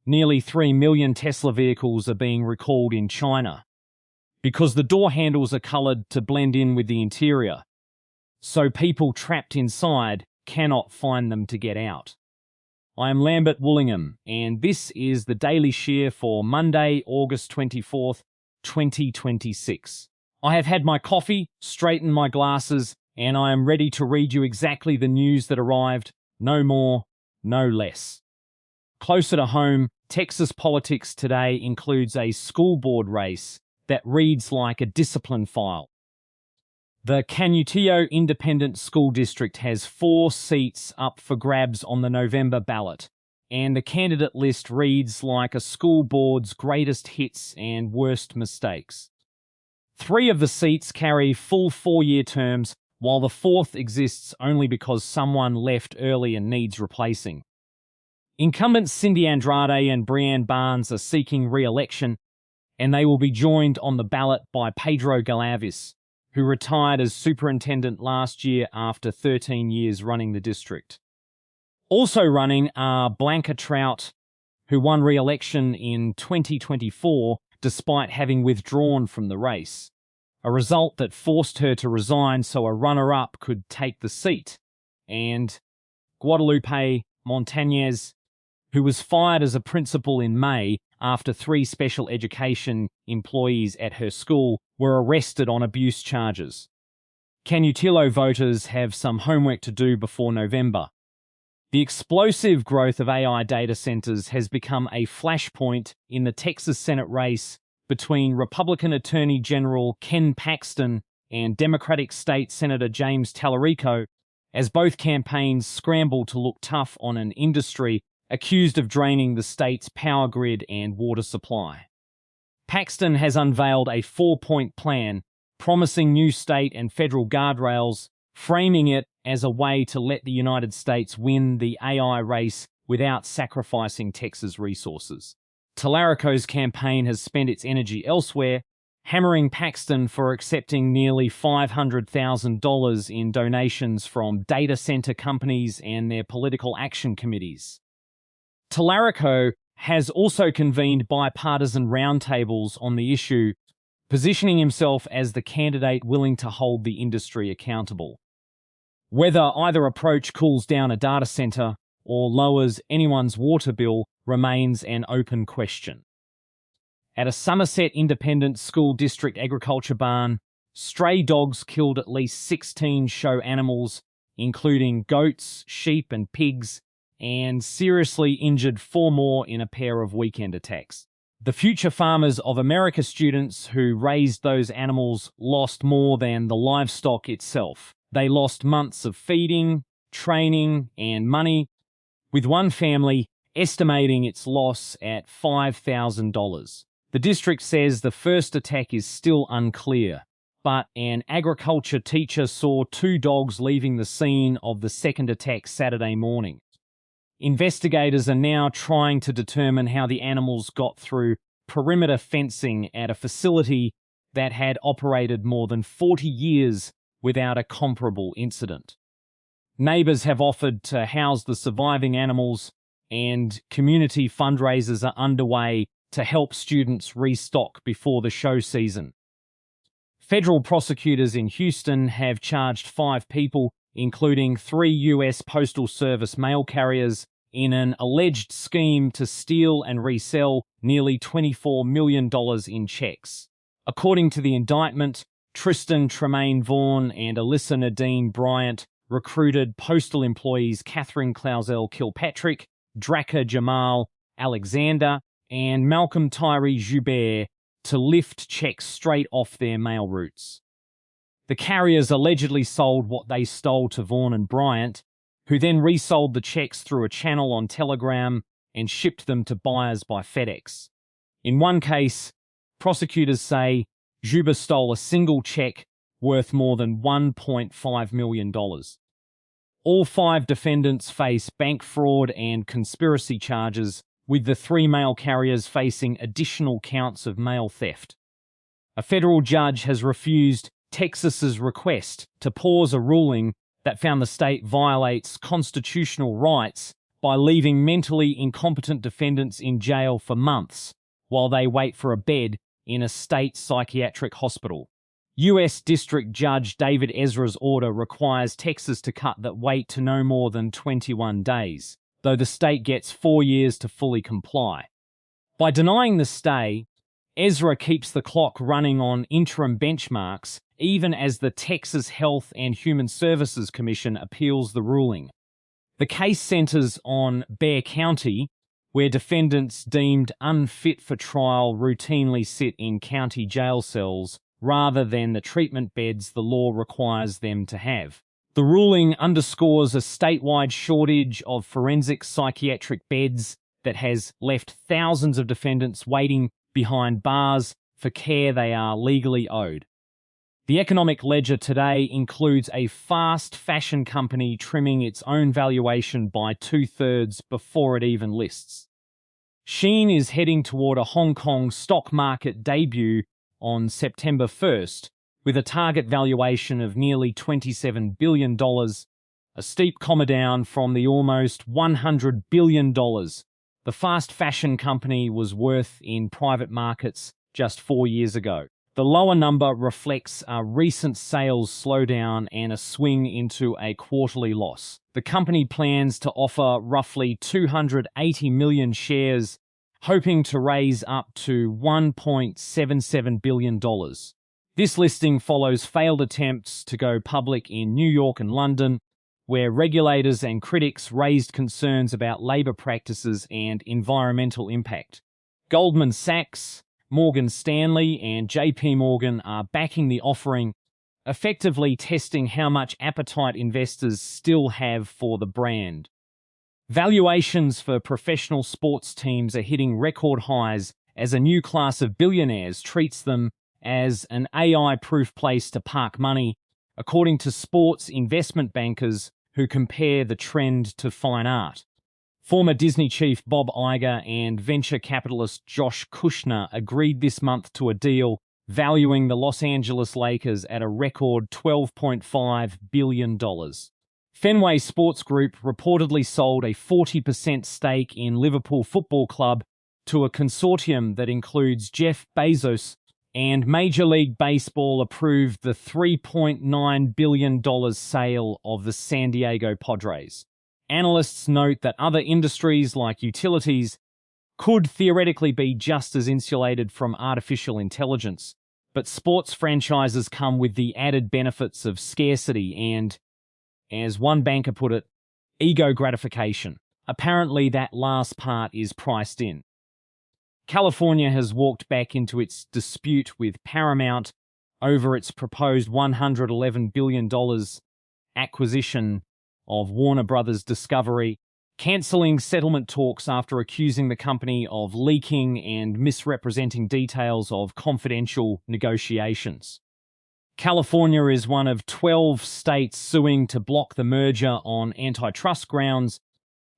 Nearly 3 million Tesla vehicles are being recalled in China because the door handles are colored to blend in with the interior, so people trapped inside cannot find them to get out. I am Lambert Woollingham, and this is the Daily Shear for Monday, August 24th, 2026. I have had my coffee, straightened my glasses, and I am ready to read you exactly the news that arrived, no more, no less. Closer to home, Texas politics today includes a school board race that reads like a discipline file. The Canutillo Independent School District has 4 seats up for grabs on the November ballot, and the candidate list reads like a school board's greatest hits and worst mistakes. 3 of the seats carry full 4-year terms, while the 4th exists only because someone left early and needs replacing. Incumbents Cindy Andrade and Brianne Barnes are seeking re-election, and they will be joined on the ballot by Pedro Galavis, who retired as superintendent last year after 13 years running the district. Also running are Blanca Trout, who won re-election in 2024 despite having withdrawn from the race, a result that forced her to resign so a runner-up could take the seat, and Guadalupe Montañez, who was fired as a principal in May after 3 special education employees at her school were arrested on abuse charges. Canutillo voters have some homework to do before November. The explosive growth of AI data centers has become a flashpoint in the Texas Senate race between Republican Attorney General Ken Paxton and Democratic State Senator James Tallarico, as both campaigns scramble to look tough on an industry accused of draining the state's power grid and water supply. Paxton has unveiled a 4-point plan promising new state and federal guardrails, framing it as a way to let the United States win the AI race without sacrificing Texas resources. Tallarico's campaign has spent its energy elsewhere, hammering Paxton for accepting nearly $500,000 in donations from data center companies and their political action committees. Tallarico has also convened bipartisan roundtables on the issue, positioning himself as the candidate willing to hold the industry accountable. Whether either approach cools down a data center or lowers anyone's water bill remains an open question. At a Somerset Independent School District agriculture barn, stray dogs killed at least 16 show animals, including goats, sheep, and pigs, and seriously injured 4 more in a pair of weekend attacks. The future farmers of America students who raised those animals lost more than the livestock itself. They lost months of feeding, training, and money, with one family estimating its loss at $5,000. The district says the first attack is still unclear, but an agriculture teacher saw 2 dogs leaving the scene of the second attack Saturday morning. Investigators are now trying to determine how the animals got through perimeter fencing at a facility that had operated more than 40 years without a comparable incident. Neighbors have offered to house the surviving animals, and community fundraisers are underway to help students restock before the show season. Federal prosecutors in Houston have charged 5 people, including 3 U.S. Postal Service mail carriers, in an alleged scheme to steal and resell nearly $24 million in checks. According to the indictment, Tristan Tremaine Vaughn and Alyssa Nadine Bryant recruited postal employees Catherine Clausel Kilpatrick, Draka Jamal Alexander, and Malcolm Tyree Joubert to lift checks straight off their mail routes. The carriers allegedly sold what they stole to Vaughn and Bryant, who then resold the checks through a channel on Telegram and shipped them to buyers by FedEx. In one case, prosecutors say Joubert stole a single check worth more than $1.5 million. All 5 defendants face bank fraud and conspiracy charges, with the 3 mail carriers facing additional counts of mail theft. A federal judge has refused Texas's request to pause a ruling that found the state violates constitutional rights by leaving mentally incompetent defendants in jail for months while they wait for a bed in a state psychiatric hospital. U.S. District Judge David Ezra's order requires Texas to cut that wait to no more than 21 days, though the state gets 4 years to fully comply. By denying the stay, Ezra keeps the clock running on interim benchmarks, even as the Texas Health and Human Services Commission appeals the ruling. The case centers on Bexar County, where defendants deemed unfit for trial routinely sit in county jail cells rather than the treatment beds the law requires them to have. The ruling underscores a statewide shortage of forensic psychiatric beds that has left thousands of defendants waiting behind bars for care they are legally owed. The Economic Ledger today includes a fast fashion company trimming its own valuation by 2/3 before it even lists. Shein is heading toward a Hong Kong stock market debut on September 1st, with a target valuation of nearly $27 billion, a steep comma down from the almost $100 billion the fast fashion company was worth in private markets just 4 years ago. The lower number reflects a recent sales slowdown and a swing into a quarterly loss. The company plans to offer roughly 280 million shares, hoping to raise up to $1.77 billion. This listing follows failed attempts to go public in New York and London, where regulators and critics raised concerns about labor practices and environmental impact. Goldman Sachs, Morgan Stanley, and JP Morgan are backing the offering, effectively testing how much appetite investors still have for the brand. Valuations for professional sports teams are hitting record highs as a new class of billionaires treats them as an AI-proof place to park money, according to sports investment bankers who compare the trend to fine art. Former Disney chief Bob Iger and venture capitalist Josh Kushner agreed this month to a deal valuing the Los Angeles Lakers at a record $12.5 billion. Fenway Sports Group reportedly sold a 40% stake in Liverpool Football Club to a consortium that includes Jeff Bezos, and Major League Baseball approved the $3.9 billion sale of the San Diego Padres. Analysts note that other industries like utilities could theoretically be just as insulated from artificial intelligence, but sports franchises come with the added benefits of scarcity and, as one banker put it, ego gratification. Apparently that last part is priced in. California has walked back into its dispute with Paramount over its proposed $111 billion acquisition of Warner Brothers Discovery, cancelling settlement talks after accusing the company of leaking and misrepresenting details of confidential negotiations. California is one of 12 states suing to block the merger on antitrust grounds,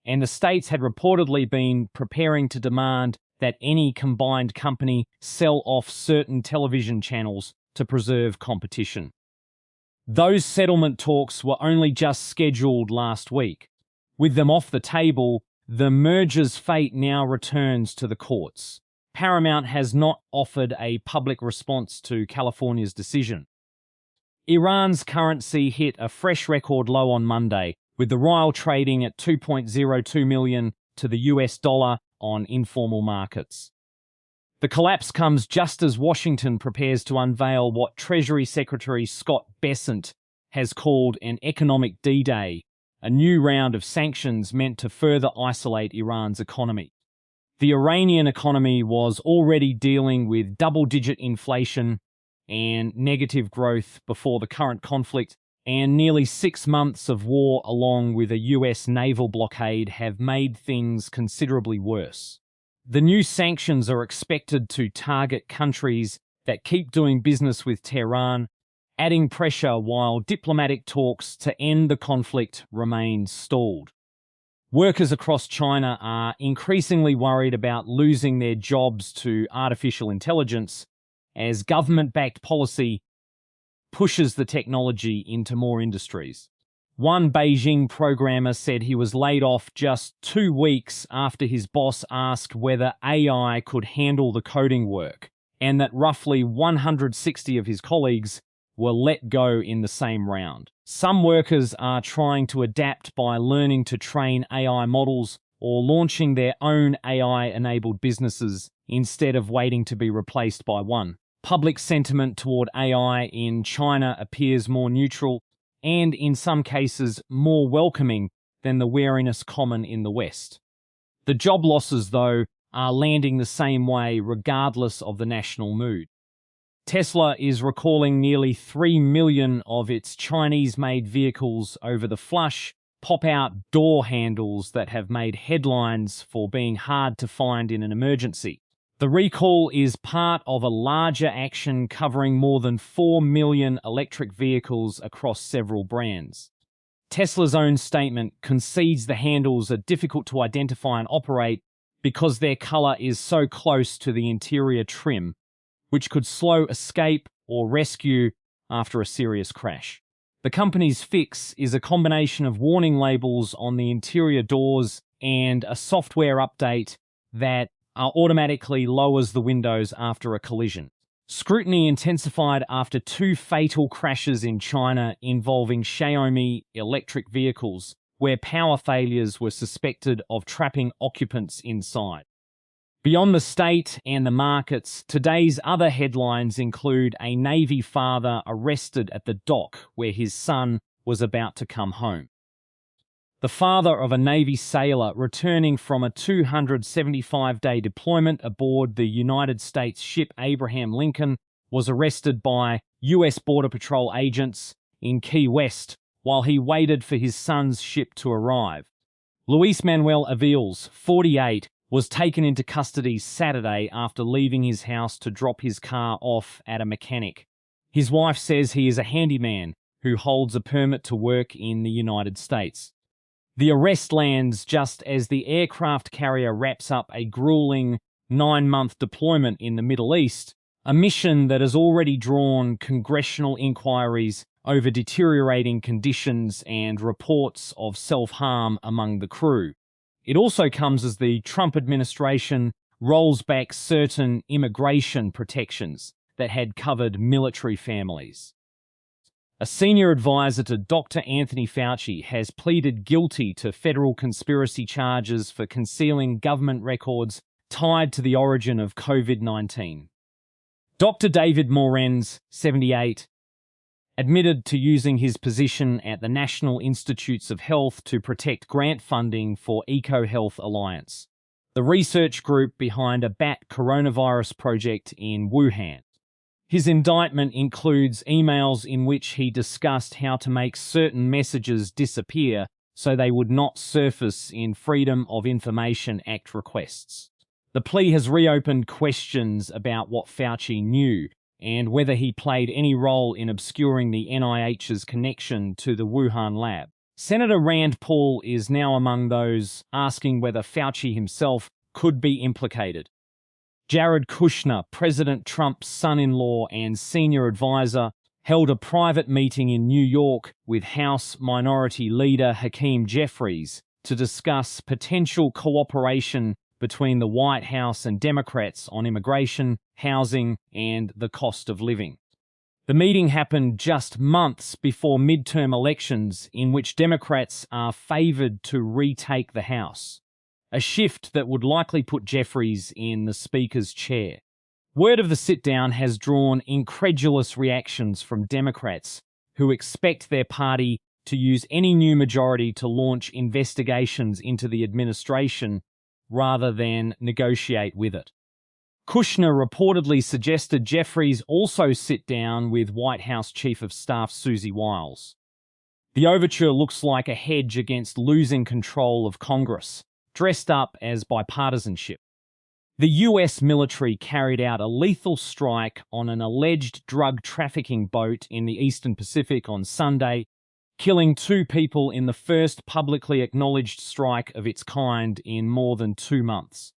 and the states had reportedly been preparing to demand that any combined company sell off certain television channels to preserve competition. Those settlement talks were only just scheduled last week. With them off the table, the merger's fate now returns to the courts. Paramount has not offered a public response to California's decision. Iran's currency hit a fresh record low on Monday, with the rial trading at 2.02 million to the US dollar on informal markets. The collapse comes just as Washington prepares to unveil what Treasury Secretary Scott Bessent has called an economic D-Day, a new round of sanctions meant to further isolate Iran's economy. The Iranian economy was already dealing with double-digit inflation and negative growth before the current conflict, and nearly 6 months of war along with a US naval blockade have made things considerably worse. The new sanctions are expected to target countries that keep doing business with Tehran, adding pressure while diplomatic talks to end the conflict remain stalled. Workers across China are increasingly worried about losing their jobs to artificial intelligence as government-backed policy pushes the technology into more industries. One Beijing programmer said he was laid off just 2 weeks after his boss asked whether AI could handle the coding work, and that roughly 160 of his colleagues were let go in the same round. Some workers are trying to adapt by learning to train AI models or launching their own AI-enabled businesses instead of waiting to be replaced by one. Public sentiment toward AI in China appears more neutral and, in some cases, more welcoming than the wariness common in the West. The job losses, though, are landing the same way regardless of the national mood. Tesla is recalling nearly 3 million of its Chinese-made vehicles over the flush, pop-out door handles that have made headlines for being hard to find in an emergency. The recall is part of a larger action covering more than 4 million electric vehicles across several brands. Tesla's own statement concedes the handles are difficult to identify and operate because their color is so close to the interior trim, which could slow escape or rescue after a serious crash. The company's fix is a combination of warning labels on the interior doors and a software update that automatically lowers the windows after a collision. Scrutiny intensified after 2 fatal crashes in China involving Xiaomi electric vehicles, where power failures were suspected of trapping occupants inside. Beyond the state and the markets, today's other headlines include a Navy father arrested at the dock where his son was about to come home. The father of a Navy sailor returning from a 275-day deployment aboard the United States ship Abraham Lincoln was arrested by U.S. Border Patrol agents in Key West while he waited for his son's ship to arrive. Luis Manuel Aviles, 48, was taken into custody Saturday after leaving his house to drop his car off at a mechanic. His wife says he is a handyman who holds a permit to work in the United States. The arrest lands just as the aircraft carrier wraps up a grueling 9-month deployment in the Middle East, a mission that has already drawn congressional inquiries over deteriorating conditions and reports of self-harm among the crew. It also comes as the Trump administration rolls back certain immigration protections that had covered military families. A senior advisor to Dr. Anthony Fauci has pleaded guilty to federal conspiracy charges for concealing government records tied to the origin of COVID-19. Dr. David Morenz, 78, admitted to using his position at the National Institutes of Health to protect grant funding for EcoHealth Alliance, the research group behind a bat coronavirus project in Wuhan. His indictment includes emails in which he discussed how to make certain messages disappear so they would not surface in Freedom of Information Act requests. The plea has reopened questions about what Fauci knew and whether he played any role in obscuring the NIH's connection to the Wuhan lab. Senator Rand Paul is now among those asking whether Fauci himself could be implicated. Jared Kushner, President Trump's son-in-law and senior advisor, held a private meeting in New York with House Minority Leader Hakeem Jeffries to discuss potential cooperation between the White House and Democrats on immigration, housing, and the cost of living. The meeting happened just months before midterm elections in which Democrats are favored to retake the House, a shift that would likely put Jeffries in the Speaker's chair. Word of the sit-down has drawn incredulous reactions from Democrats who expect their party to use any new majority to launch investigations into the administration rather than negotiate with it. Kushner reportedly suggested Jeffries also sit down with White House Chief of Staff Susie Wiles. The overture looks like a hedge against losing control of Congress, dressed up as bipartisanship. The US military carried out a lethal strike on an alleged drug trafficking boat in the Eastern Pacific on Sunday, killing 2 people in the first publicly acknowledged strike of its kind in more than 2 months.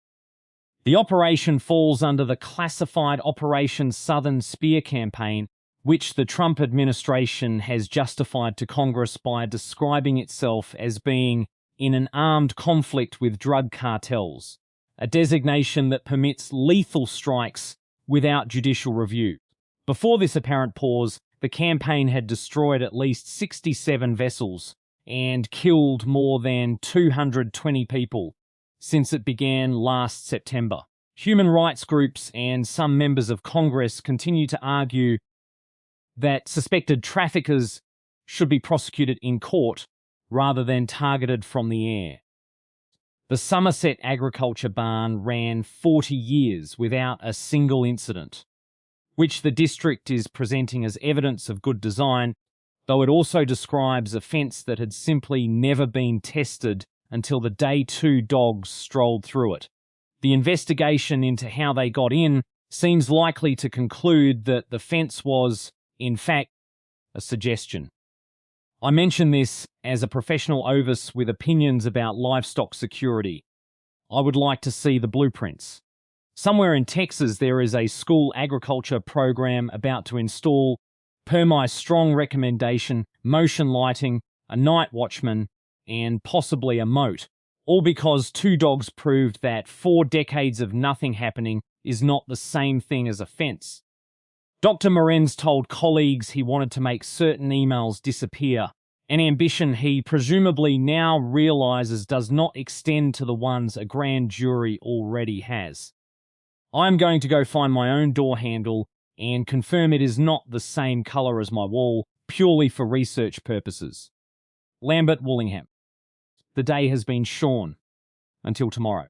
The operation falls under the classified Operation Southern Spear campaign, which the Trump administration has justified to Congress by describing itself as being in an armed conflict with drug cartels, a designation that permits lethal strikes without judicial review. Before this apparent pause, the campaign had destroyed at least 67 vessels and killed more than 220 people since it began last September. Human rights groups and some members of Congress continue to argue that suspected traffickers should be prosecuted in court rather than targeted from the air. The Somerset agriculture barn ran 40 years without a single incident, which the district is presenting as evidence of good design, though it also describes a fence that had simply never been tested until the day 2 dogs strolled through it. The investigation into how they got in seems likely to conclude that the fence was, in fact, a suggestion. I mention this as a professional ovis with opinions about livestock security. I would like to see the blueprints. Somewhere in Texas, there is a school agriculture program about to install, per my strong recommendation, motion lighting, a night watchman, and possibly a moat, all because 2 dogs proved that 4 decades of nothing happening is not the same thing as a fence. Dr. Morenz told colleagues he wanted to make certain emails disappear, an ambition he presumably now realizes does not extend to the ones a grand jury already has. I'm going to go find my own door handle and confirm it is not the same color as my wall, purely for research purposes. Lambert Woollingham. The day has been shorn. Until tomorrow.